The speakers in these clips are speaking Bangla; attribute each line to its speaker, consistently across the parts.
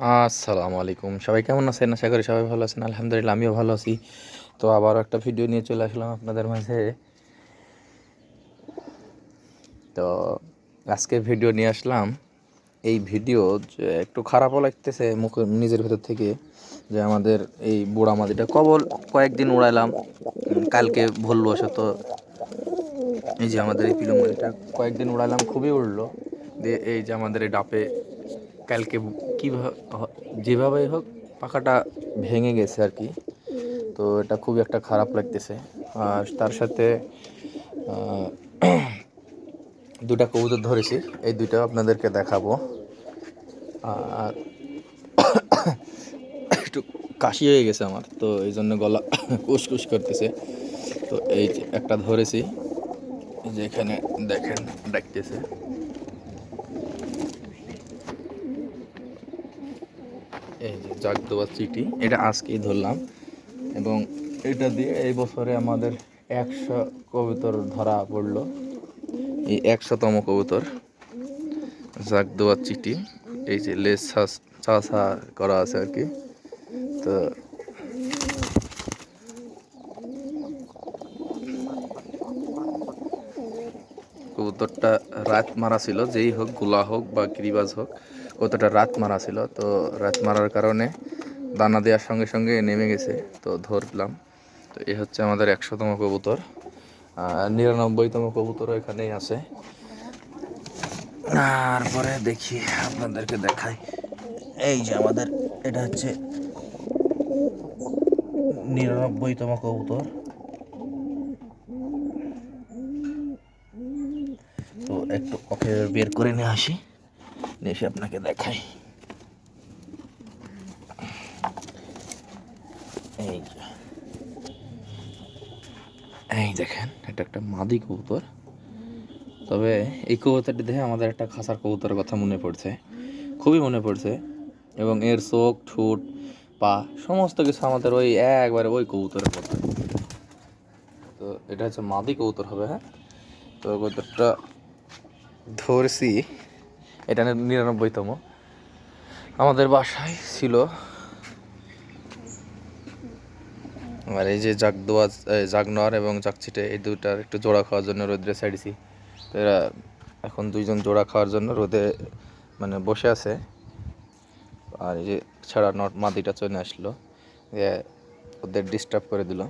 Speaker 1: আসসালামু আলাইকুম, সবাই কেমন আছেন? আশা করি সবাই ভালো আছেন। আলহামদুলিল্লাহ আমিও ভালো আছি। তো আবারও একটা ভিডিও নিয়ে চলে আসলাম আপনাদের মাঝে। তো আজকে ভিডিও নিয়ে আসলাম, এই ভিডিও যে একটু খারাপও লাগতেছে মুখ নিজের ভেতর থেকে, যে আমাদের এই বুড়া মাদিটা কয়েকদিন উড়াইলাম। কালকে ভুলবশত এই যে আমাদের এই পিলো মাদিটা কয়েকদিন উড়াইলাম, খুবই উড়লো দিয়ে এই যে আমাদের এই ডাপে কালকে কীভাবে যেভাবেই হোক পাখাটা ভেঙে গেছে আর কি। তো এটা খুবই একটা খারাপ লাগতেছে। আর তার সাথে দুটা কবুতর ধরেছি, এই দুইটাও আপনাদেরকে দেখাবো। আর একটু কাশি হয়ে গেছে আমার, তো এই জন্য গলা কুসকুস করতেছে। তো এই যে একটা ধরেছি, এই যে এখানে দেখেন ডাকতেছে। এই যে জাগদোয়া চিটি, এটা আজকেই ধরলাম এবং এটা দিয়ে এই বছরে আমাদের 100 কবুতর ধরা পড়লো। এই 100তম কবুতর জাগদোয়া চিটি। এই যে লেজ চা করা আছে আর কি। তো কবুতরটা রাত মারা ছিল, যেই হোক গোলা হোক বা গিরিবাজ হোক, কবুতরটা রাত মারা ছিল। তো রাত মারার কারণে দানা দেওয়ার সঙ্গে সঙ্গে নেমে গেছে, তো ধরলাম। তো এই হচ্ছে আমাদের 100তম কবুতর। আর 99তম কবুতরও এখানেই আছে। তারপরে দেখি আপনাদেরকে দেখাই, এই যে আমাদের এটা হচ্ছে 99তম কবুতর। তো একটু ওকে বের করে নিয়ে আসি, নিয়ে এসে আপনাকে দেখাই। এই দেখেন, এটা একটা মাদি কবুতর। তবে এই কবুতরটি দেখে আমাদের একটা খাসার কবুতরের কথা মনে পড়ছে, খুবই মনে পড়ছে। এবং এর চোখ, ঠোঁট, পা সমস্ত কিছু আমাদের ওই একবারে ওই কবুতরের মতো। তো এটা হচ্ছে মাদি কবুতর হবে। হ্যাঁ, তো কবুতরটা ধরছি, এটা 99তম। আমাদের বাসায় ছিল। আর এই যে জাগনোয়ার এবং জাগছিটে, এই দুইটার একটু জোড়া খাওয়ার জন্য রোদ্রে ছাড়িছি। তো এরা এখন দুইজন জোড়া খাওয়ার জন্য রোদে মানে বসে আছে। আর এই যে ছাড়া মাদিটা চলে আসলো, ওদের ডিস্টার্ব করে দিল।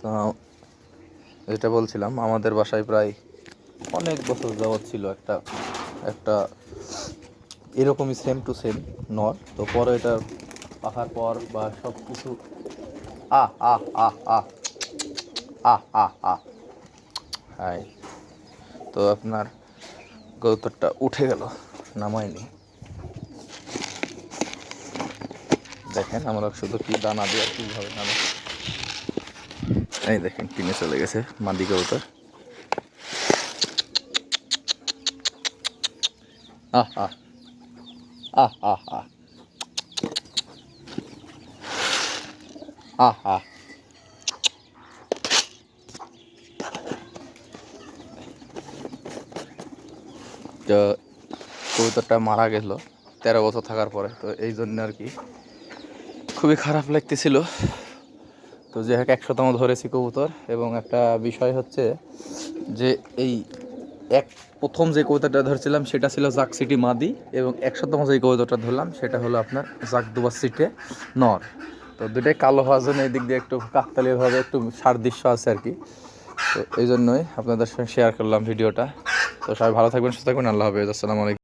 Speaker 1: তো যেটা বলছিলাম, আমাদের বাসায় প্রায় অনেক বছর যাবৎ ছিল একটা একটা এরকমই সেম টু সেম নর। তো পরে এটা পাখার পর বা সব কিছু আহ আহ আহ আহ আহ আহ আহ হাই, তো আপনার কবুতরটা উঠে গেল, নামায়নি। দেখেন আমরা শুধু কি দানা দিয়ে আর কীভাবে নামে। এই দেখেন টিনে চলে গেছে মাদি কবুতর। আহ আহ আহ আহ আহ আহ আহ তো কবুতরটা মারা গেল 13 বছর থাকার পরে। তো এই জন্য আর কি খুবই খারাপ লাগতেছিল। তো যে হোক 100তম ধরেছি কবুতর। এবং একটা বিষয় হচ্ছে যে এই প্রথম যে কবুতরটা ধরছিলাম সেটা ছিল জাগছিটি মাদি, এবং 100তম যে কবুতরটা ধরলাম সেটা হলো আপনার জাগদোয়া চিটে নর। তো দুটাই কালো হওয়ার জন্য এই দিক দিয়ে একটু কাকতালীয়ভাবে একটু সাদৃশ্য আছে আর কি। তো এই জন্যই আপনাদের সঙ্গে শেয়ার করলাম ভিডিওটা। তো সবাই ভালো থাকবেন, সুস্থ থাকবেন। আল্লাহ হাফেজ, আসসালামু আলাইকুম।